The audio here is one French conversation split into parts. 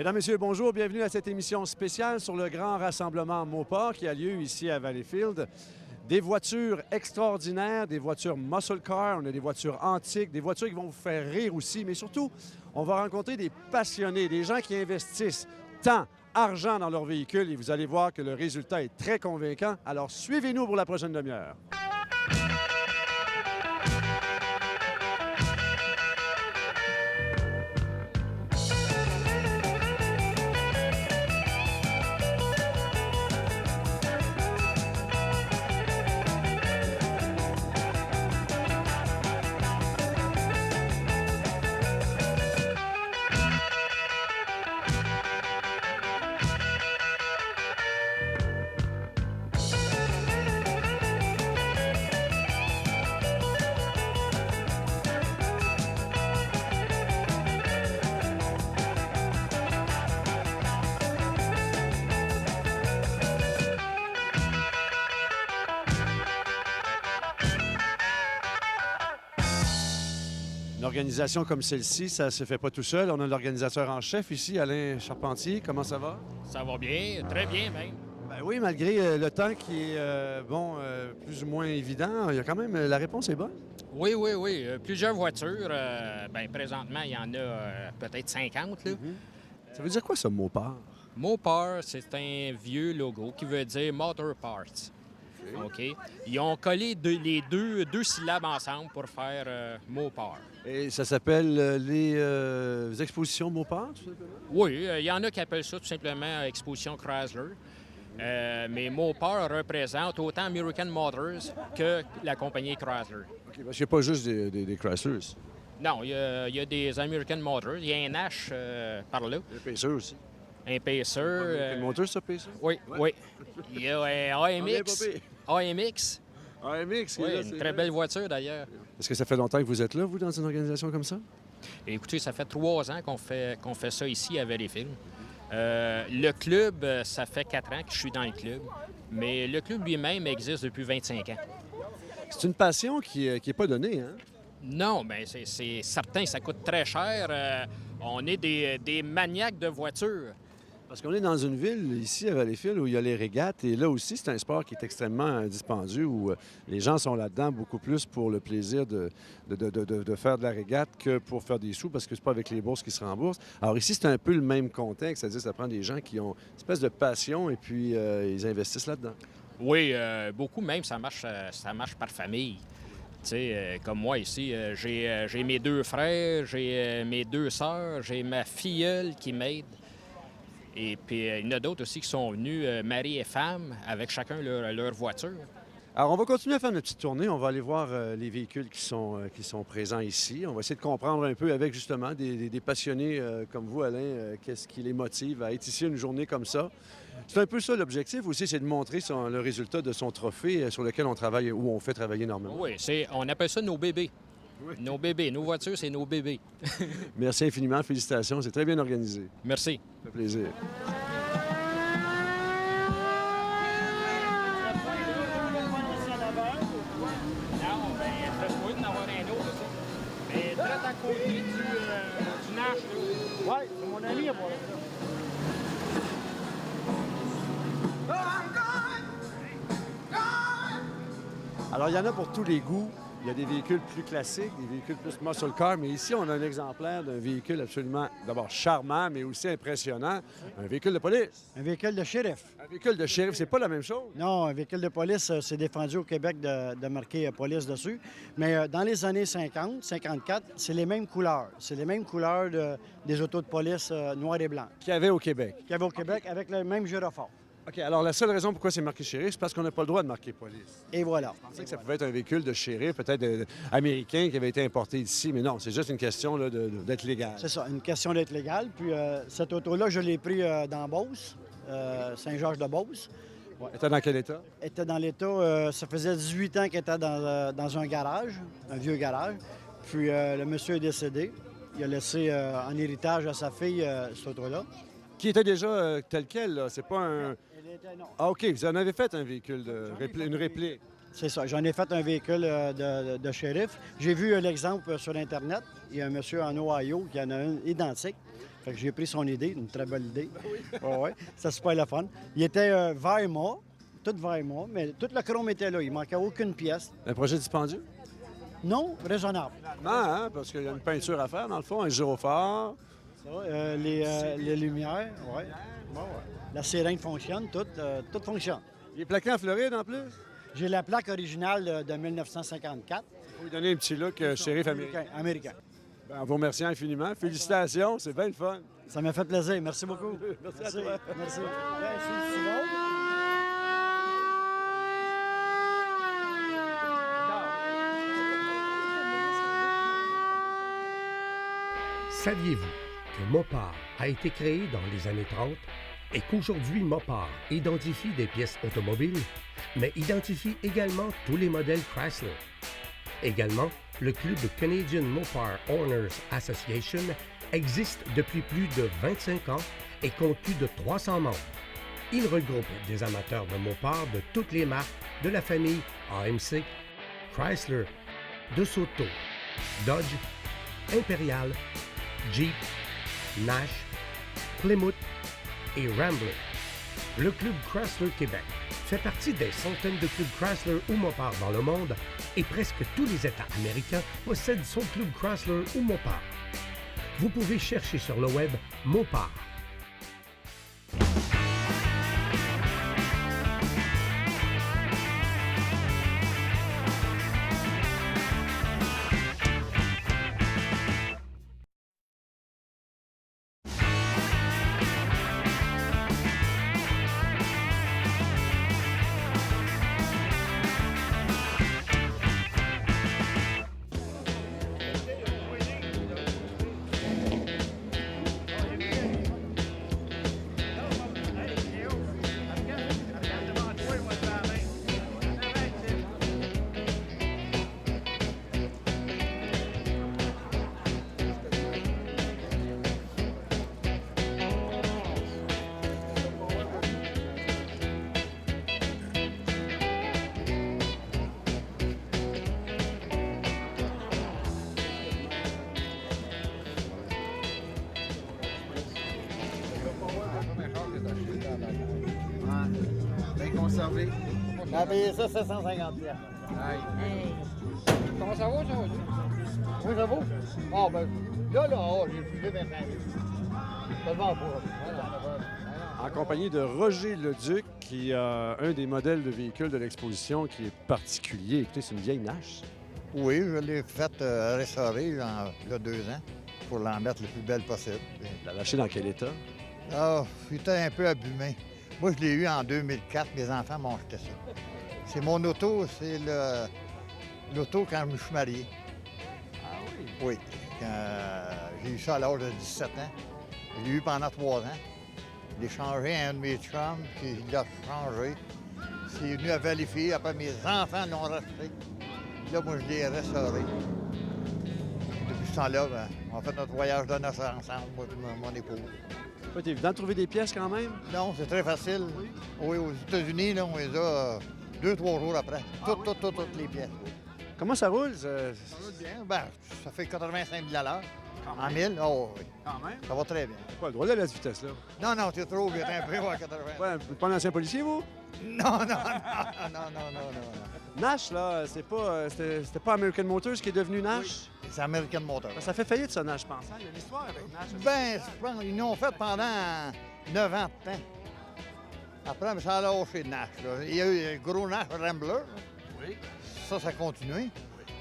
Mesdames, Messieurs, bonjour. Bienvenue à cette émission spéciale sur le grand rassemblement Mopar qui a lieu ici à Valleyfield. Des voitures extraordinaires, des voitures muscle car, on a des voitures antiques, des voitures qui vont vous faire rire aussi, mais surtout, on va rencontrer des passionnés, des gens qui investissent temps, argent dans leurs véhicules et vous allez voir que le résultat est très convaincant. Alors, suivez-nous pour la prochaine demi-heure. Une organisation comme celle-ci, ça ne se fait pas tout seul. On a l'organisateur en chef ici, Alain Charpentier. Comment ça va? Ça va bien, très bien même. Ben oui, malgré le temps qui est, plus ou moins évident, il y a quand même, la réponse est bonne. Oui. Plusieurs voitures. Présentement, il y en a peut-être 50. Là. Ça veut dire quoi, ce Mopar? Mopar, c'est un vieux logo qui veut dire Motor Parts. OK. Ils ont collé les deux syllabes ensemble pour faire Mopar. Et ça s'appelle les expositions Mopar, tout simplement? Oui, il y en a qui appellent ça tout simplement Exposition Chrysler. Mais Mopar représente autant American Motors que la compagnie Chrysler. OK, parce qu'il n'y a pas juste des Chryslers. Non, il y a des American Motors. Il y a un H par là. Des Pacers aussi. Un Pacer. American Motors, ça, Pacer? Oui. Il y a un AMX. AMX. AMX, Oui, une très belle voiture d'ailleurs. Est-ce que ça fait longtemps que vous êtes là, vous, dans une organisation comme ça? Et écoutez, ça fait 3 ans qu'on fait ça ici à Valleyfield. Le club, ça fait 4 ans que je suis dans le club. Mais le club lui-même existe depuis 25 ans. C'est une passion qui n'est pas donnée, hein? Non, bien, c'est certain, ça coûte très cher. On est des maniaques de voitures. Parce qu'on est dans une ville, ici, à Valleyfield, où il y a les régates. Et là aussi, c'est un sport qui est extrêmement dispendieux, où les gens sont là-dedans beaucoup plus pour le plaisir de faire de la régate que pour faire des sous, parce que c'est pas avec les bourses qui se remboursent. Alors ici, c'est un peu le même contexte, c'est-à-dire que ça prend des gens qui ont une espèce de passion et puis ils investissent là-dedans. Oui, beaucoup même, ça marche par famille. Tu sais, comme moi ici, j'ai mes 2 frères, j'ai mes 2 sœurs, j'ai ma filleule qui m'aide. Et puis, il y en a d'autres aussi qui sont venus, mari et femme, avec chacun leur voiture. Alors, on va continuer à faire notre petite tournée. On va aller voir les véhicules qui sont présents ici. On va essayer de comprendre un peu avec, justement, des passionnés comme vous, Alain, qu'est-ce qui les motive à être ici une journée comme ça. C'est un peu ça l'objectif aussi, c'est de montrer le résultat de son trophée sur lequel on travaille, où on fait travailler énormément. Oui, on appelle ça nos bébés. Oui. Nos bébés, nos voitures, c'est nos bébés. Merci infiniment, félicitations, c'est très bien organisé. Merci. Ça fait plaisir. Non, bien, je souhaite d'en avoir un autre aussi. Mais très à côté du Nash, là. Oui, c'est mon ami à moi. Alors, il y en a pour tous les goûts. Il y a des véhicules plus classiques, des véhicules plus muscle car, mais ici, on a un exemplaire d'un véhicule absolument, d'abord, charmant, mais aussi impressionnant. Un véhicule de police. Un véhicule de shérif. Un véhicule de shérif, c'est pas la même chose. Non, un véhicule de police, c'est défendu au Québec de marquer police dessus. Mais dans les années 50, 54, c'est les mêmes couleurs. C'est les mêmes couleurs des autos de police noires et blancs Qu'il y avait au Québec. qu'il y avait au Québec avec le même gyrophare. OK, alors la seule raison pourquoi c'est marqué shérif, c'est parce qu'on n'a pas le droit de marquer police. Et voilà. Je pensais que ça pouvait être un véhicule de shérif, peut-être américain, qui avait été importé ici, mais non, c'est juste une question là, d'être légal. C'est ça, une question d'être légal. Puis cette auto-là, je l'ai pris dans Beauce, Saint-Georges-de-Beauce. Ouais. Était dans quel état? Était dans l'état, ça faisait 18 ans qu'elle était dans un garage, un vieux garage. Puis le monsieur est décédé. Il a laissé en héritage à sa fille cette auto-là. Qui était déjà tel quel, là. C'est pas un... Non. Ah, OK, vous en avez fait un véhicule, une réplique. C'est ça. J'en ai fait un véhicule de shérif. J'ai vu l'exemple sur Internet. Il y a un monsieur en Ohio qui en a un identique. Fait que j'ai pris son idée, une très belle idée. Ouais, c'était super le fun. Il était vert mort, tout vert mort, mais tout le chrome était là. Il manquait aucune pièce. Un projet dispendieux? Non, raisonnable. Non, hein, parce qu'il y a une peinture à faire, dans le fond, un gyrophare. Ça, les lumières, ouais. Bon, ouais. La sirène fonctionne, tout fonctionne. Il est plaqué en Floride, en plus. J'ai la plaque originale de 1954. Faut lui donner un petit look shérif américain. Américain. Ben, en vous remerciant infiniment. Félicitations, c'est bien le fun. Ça m'a fait plaisir. Merci beaucoup. Merci à toi. Merci. Merci, Simon. Saviez-vous que Mopar a été créé dans les années 30 et qu'aujourd'hui Mopar identifie des pièces automobiles, mais identifie également tous les modèles Chrysler? Également, le club Canadian Mopar Owners Association existe depuis plus de 25 ans et compte plus de 300 membres. Il regroupe des amateurs de Mopar de toutes les marques de la famille AMC, Chrysler, DeSoto, Dodge, Imperial, Jeep, Nash, Plymouth et Rambler. Le Club Chrysler Québec fait partie des centaines de clubs Chrysler ou Mopar dans le monde et presque tous les États américains possèdent son club Chrysler ou Mopar. Vous pouvez chercher sur le web Mopar. Bien conservé. On a payé ça 750 pièces. Comment ça vaut, ça? Oui, ça vaut? Ah, ben, j'ai filé 25 000. Ça le vend pas. En compagnie de Roger Leduc, qui a un des modèles de véhicules de l'exposition qui est particulier. Écoutez, c'est une vieille Nash. Oui, je l'ai faite restaurer il y a 2 ans pour l'en mettre le plus belle possible. La lâcher dans quel état? Ah, j'étais un peu abîmé. Moi, je l'ai eu en 2004. Mes enfants m'ont acheté ça. C'est mon auto, c'est l'auto quand je me suis marié. Ah oui? Oui. J'ai eu ça à l'âge de 17 ans. Je l'ai eu pendant 3 ans. Je l'ai changé à un de mes chums, puis il l'a changé. C'est venu à Valleyfield. Après, mes enfants l'ont racheté. Là, moi, je l'ai restauré. Depuis ce temps-là, ben, on a fait notre voyage de noces ensemble, moi et mon épouse. C'est pas évident de trouver des pièces quand même? Non, c'est très facile. Oui, aux États-Unis, là, on les a 2-3 jours après. Toutes les pièces. Comment ça roule? Ça va bien. Ben, ça fait 85 000 à l'heure. En 1000? Oh, oui. Quand même. Ça va très bien. Pas le droit d'aller à cette vitesse-là. Non, tu es trop vite, un peu à 80. Ouais, vous êtes pas un ancien policier, vous? Non. Nash, là, c'était pas American Motors qui est devenu Nash? C'est American Motor. Ça fait faillite, ça, Nash, je pense. Il y a une histoire avec Nash. Ben, je pense ils l'ont fait pendant 9 ans de temps. Après, mais ça a lâché Nash. Là. Il y a eu le gros Nash Rambler. Oui. Ça a continué.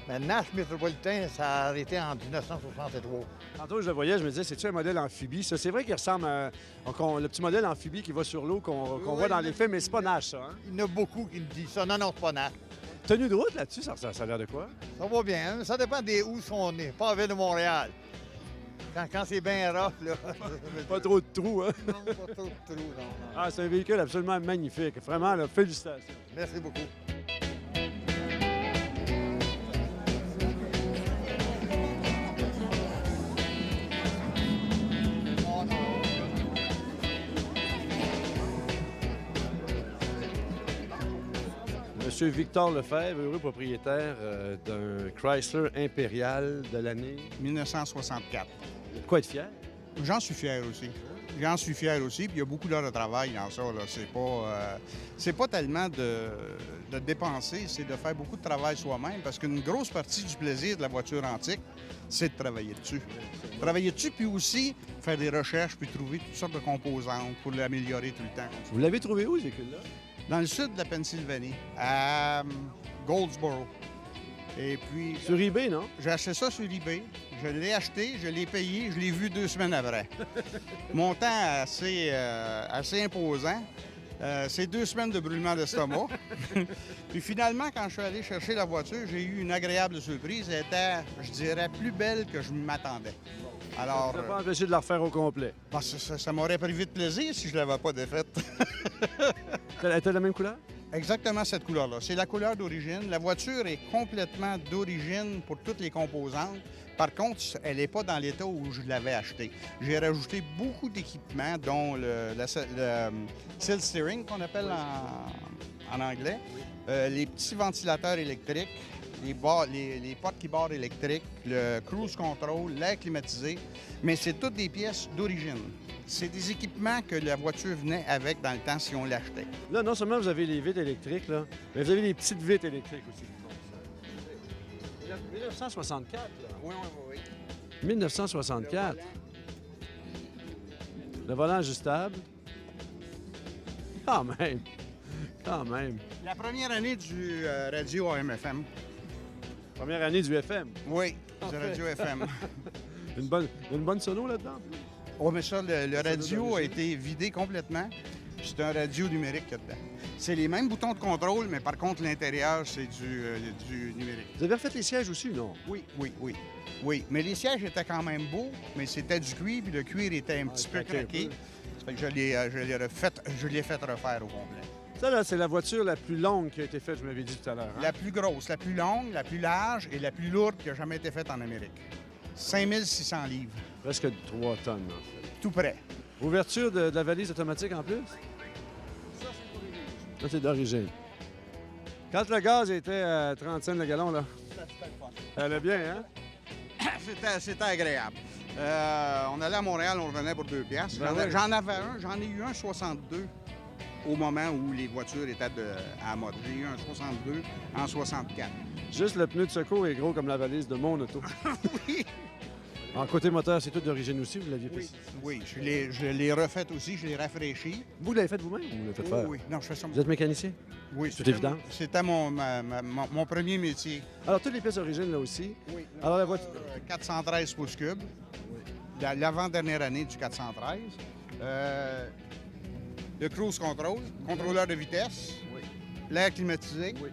Mais Nash Metropolitan, ça a arrêté en 1963. Tantôt, je le voyais, je me disais, c'est-tu un modèle amphibie? Ça, c'est vrai qu'il ressemble à le petit modèle amphibie qui va sur l'eau qu'on voit dans les films, mais c'est pas Nash, ça, hein? Il y en a beaucoup qui me disent ça. Non, c'est pas Nash. Tenue de route là-dessus, ça a l'air de quoi? Ça va bien. Hein? Ça dépend des où sont nés. Pas à Ville de Montréal. Quand c'est bien rough, là. Pas trop de trous, hein? Non, pas trop de trous, non. Ah, c'est un véhicule absolument magnifique. Vraiment, là, félicitations. Merci beaucoup. Monsieur Victor Lefebvre, heureux propriétaire d'un Chrysler Impérial de l'année. 1964. De quoi être fier? J'en suis fier aussi. J'en suis fier aussi, puis il y a beaucoup d'heures de travail dans ça. Là. C'est pas tellement de dépenser, c'est de faire beaucoup de travail soi-même, parce qu'une grosse partie du plaisir de la voiture antique, c'est de travailler dessus. Travailler dessus, puis aussi faire des recherches, puis trouver toutes sortes de composantes pour l'améliorer tout le temps. Vous l'avez trouvé où, ce véhicule-là? Dans le sud de la Pennsylvanie, à Goldsboro. Et puis, Sur eBay, non? j'ai acheté ça sur eBay. Je l'ai acheté, je l'ai payé, je l'ai vu 2 semaines après. Montant assez imposant. C'est 2 semaines de brûlement d'estomac. Puis finalement, quand je suis allé chercher la voiture, j'ai eu une agréable surprise. Elle était, je dirais, plus belle que je m'attendais. Alors, Ça n'a pas empêché de la refaire au complet. ça m'aurait privé de plaisir si je ne l'avais pas défaite. Elle était de la même couleur? Exactement cette couleur-là. C'est la couleur d'origine. La voiture est complètement d'origine pour toutes les composantes. Par contre, elle n'est pas dans l'état où je l'avais achetée. J'ai rajouté beaucoup d'équipements, dont le Seal Steering, qu'on appelle en anglais, les petits ventilateurs électriques, les portes qui barrent électriques, le cruise control, l'air climatisé. Mais c'est toutes des pièces d'origine. C'est des équipements que la voiture venait avec dans le temps si on l'achetait. Là, non seulement vous avez les vitres électriques, là, mais vous avez les petites vitres électriques aussi. 1964, là. Oui. 1964. Le volant ajustable. Quand même. Quand même. La première année du radio AM/FM. Première année du FM. Oui, du Parfait. radio FM. Il y a une bonne sono là-dedans. Oh, mais ça, le radio a d'origine. été vidé complètement. Puis c'est un radio numérique qu'il y a dedans. C'est les mêmes boutons de contrôle, mais par contre, l'intérieur, c'est du numérique. Vous avez refait les sièges aussi, non? Oui, mais les sièges étaient quand même beaux, mais c'était du cuir, puis le cuir était un petit peu craqué un craqué. peu. Ça fait que je l'ai fait refaire au complet. Ça, là, c'est la voiture la plus longue qui a été faite, je m'avais dit tout à l'heure. hein? La plus grosse, la plus longue, la plus large et la plus lourde qui a jamais été faite en Amérique. 5600 livres, Presque 3 tonnes, en fait. tout près. Ouverture de la valise automatique en plus? Ça, c'est d'origine. Quand le gaz était à 30 cents le gallon, là, ça allait bien, hein? C'était agréable. On allait à Montréal, on revenait pour 2 piastres. Ben ouais. J'en ai eu un 62 au moment où les voitures étaient à mode. J'ai eu un 62 en 64. Juste le pneu de secours est gros comme la valise de mon auto. Oui, En côté moteur, c'est tout d'origine aussi, vous l'aviez oui, précisé. oui. Je l'ai refait aussi, je l'ai rafraîchi. Vous l'avez fait vous-même ou vous l'avez fait faire? Oui, non, je fais ça. Vous êtes mécanicien? Oui, c'est évident. C'était mon premier métier. Alors, toutes les pièces d'origine, là aussi. Oui. Alors, la voiture... 413 pouces cubes. L'avant-dernière année du 413. Le cruise control, contrôleur de vitesse. Oui. L'air climatisé. Oui.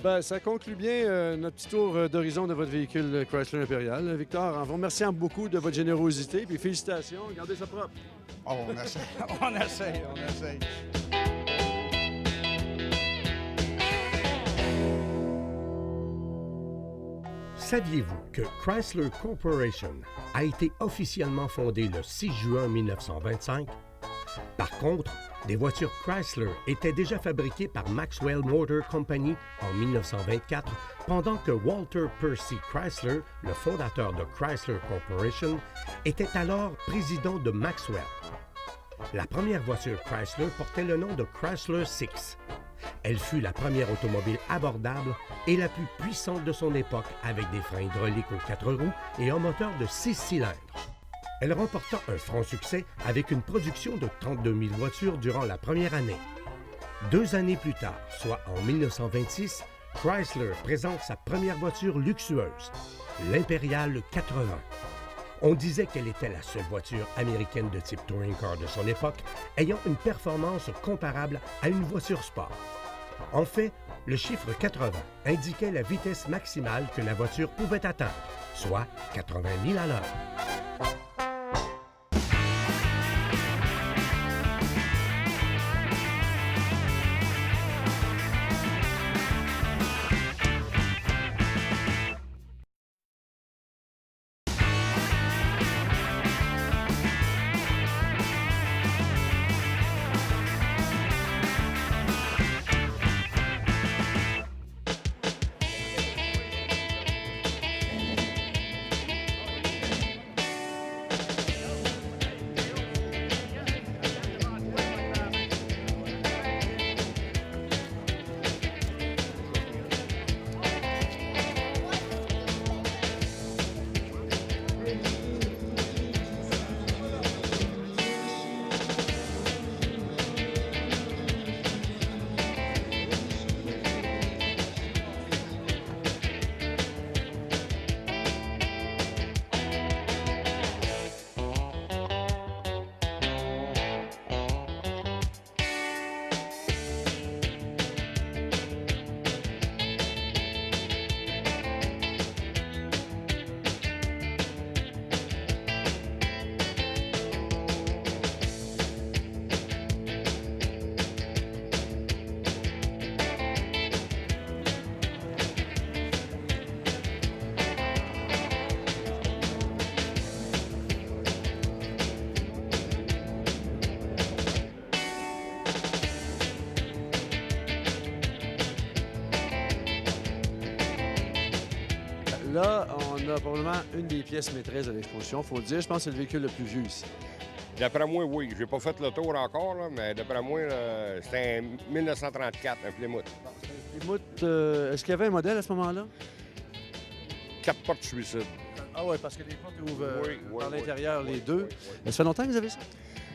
Ben, ça conclut bien notre petit tour d'horizon de votre véhicule Chrysler Imperial. Victor, en vous remerciant beaucoup de votre générosité, puis félicitations, gardez ça propre. Oh, on essaie, on essaie. Saviez-vous que Chrysler Corporation a été officiellement fondée le 6 juin 1925? Par contre, des voitures Chrysler étaient déjà fabriquées par Maxwell Motor Company en 1924, pendant que Walter Percy Chrysler, le fondateur de Chrysler Corporation, était alors président de Maxwell. La première voiture Chrysler portait le nom de Chrysler 6. Elle fut la première automobile abordable et la plus puissante de son époque, avec des freins hydrauliques aux 4 roues et un moteur de 6 cylindres. Elle remporta un franc succès avec une production de 32 000 voitures durant la première année. 2 années plus tard, soit en 1926, Chrysler présente sa première voiture luxueuse, l'Imperial 80. On disait qu'elle était la seule voiture américaine de type touring car de son époque, ayant une performance comparable à une voiture sport. En fait, le chiffre 80 indiquait la vitesse maximale que la voiture pouvait atteindre, soit 80 000 à l'heure. a probablement une des pièces maîtresses de l'exposition. Il faut le dire, je pense que c'est le véhicule le plus vieux ici. D'après moi, oui. J'ai pas fait le tour encore, là, mais d'après moi, c'était un 1934, un Plymouth. Plymouth, est-ce qu'il y avait un modèle à ce moment-là? 4 portes suicide. Ah oui, parce que les portes ouvrent Oui, oui, par oui. l'intérieur, les Oui, deux. oui, oui. Ça fait longtemps que vous avez ça?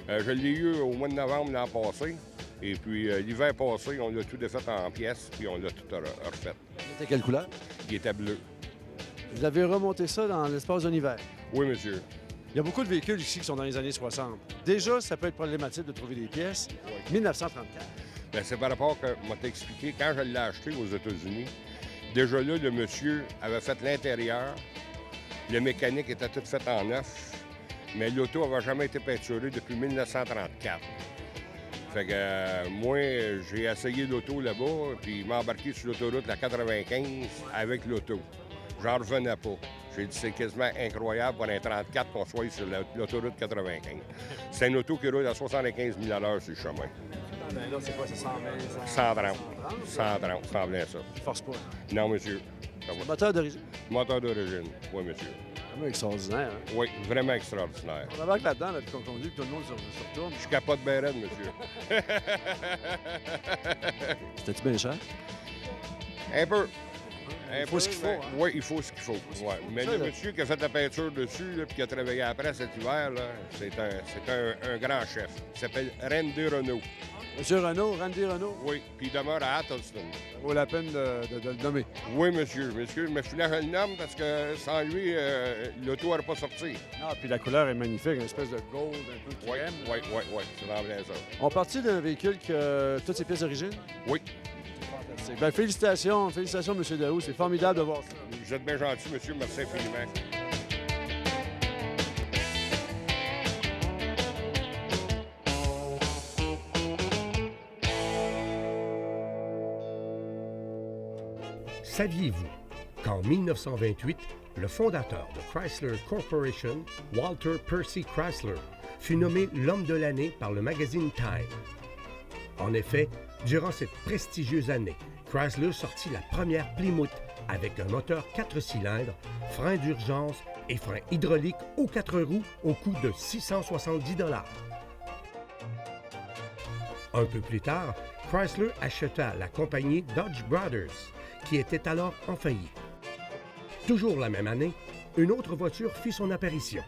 Je l'ai eu au mois de novembre l'an passé. Et puis, l'hiver passé, on l'a tout défait en pièces, puis on l'a tout refait. C'était quelle couleur? Il était bleu. Vous avez remonté ça dans l'espace d'un hiver. Oui, monsieur. Il y a beaucoup de véhicules ici qui sont dans les années 60. Déjà, ça peut être problématique de trouver des pièces. 1934. Bien, c'est par rapport que, moi t'ai expliqué, quand je l'ai acheté aux États-Unis, déjà là, le monsieur avait fait l'intérieur, le mécanique était tout fait en neuf, mais l'auto n'avait jamais été peinturée depuis 1934. Fait que moi, j'ai essayé l'auto là-bas, puis il m'a embarqué sur l'autoroute, la 95, avec l'auto. J'en revenais pas. J'ai dit, c'est quasiment incroyable pour un 34 qu'on soit sur l'autoroute 95. C'est une auto qui roule à 75 000 à l'heure sur le chemin. Ben là, c'est quoi, c'est 120, 130. 130, c'est en plein ça. Je force pas. Non, monsieur. Ça va. Moteur d'origine. Moteur d'origine. Oui, monsieur. Vraiment extraordinaire. Hein? Oui, vraiment extraordinaire. On embarque là-dedans, là, puis qu'on conduit, puis tout le monde se retourne. Je capote bien raide, monsieur. C'était-tu bien cher? Un peu. Il faut ce qu'il faut, hein? Oui, il faut ce qu'il faut. Ouais. Mais Ça, le là. monsieur qui a fait la peinture dessus, là, puis qui a travaillé après cet hiver, là, c'est un grand chef. Il s'appelle Randy Renault. Monsieur Renault, Randy Renault. Oui, puis il demeure à Attleston. Ça vaut la peine de le nommer. Oui, monsieur. Monsieur, mais je le nomme parce que sans lui, l'auto n'aurait pas sorti. Ah, puis la couleur est magnifique, une espèce de gold un peu Oui, crème. oui, oui, oui. C'est vraiment ça. On partit d'un véhicule qui a toutes ses pièces d'origine. Oui. Fantastique. Ben, félicitations, M. Daou. C'est formidable de voir ça. Vous êtes bien gentil, monsieur. Merci infiniment. Saviez-vous qu'en 1928, le fondateur de Chrysler Corporation, Walter Percy Chrysler, fut nommé l'homme de l'année par le magazine Time? En effet, durant cette prestigieuse année, Chrysler sortit la première Plymouth avec un moteur 4 cylindres, frein d'urgence et frein hydraulique aux 4 roues au coût de 670 $. Un peu plus tard, Chrysler acheta la compagnie Dodge Brothers, qui était alors en faillite. Toujours la même année, une autre voiture fit son apparition,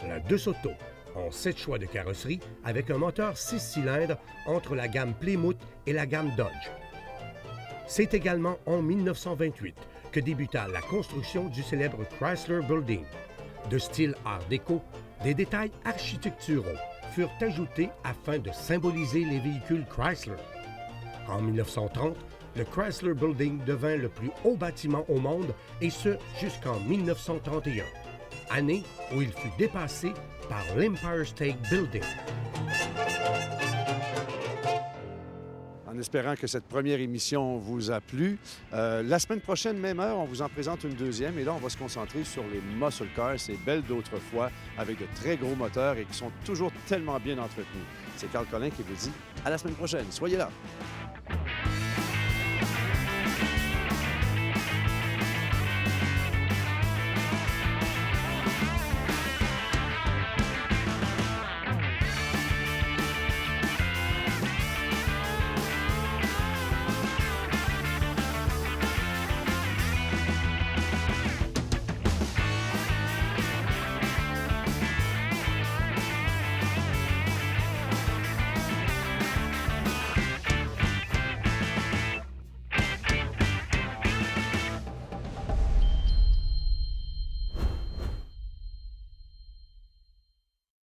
la DeSoto, en 7 choix de carrosserie avec un moteur 6 cylindres entre la gamme Plymouth et la gamme Dodge. C'est également en 1928 que débuta la construction du célèbre Chrysler Building. De style Art déco, des détails architecturaux furent ajoutés afin de symboliser les véhicules Chrysler. En 1930, le Chrysler Building devint le plus haut bâtiment au monde, et ce jusqu'en 1931, année où il fut dépassé par l'Empire State Building. En espérant que cette première émission vous a plu. La semaine prochaine, même heure, on vous en présente une deuxième. Et là, on va se concentrer sur les muscle cars, ces belles d'autrefois, avec de très gros moteurs et qui sont toujours tellement bien entretenus. C'est Carl Collin qui vous dit à la semaine prochaine. Soyez là!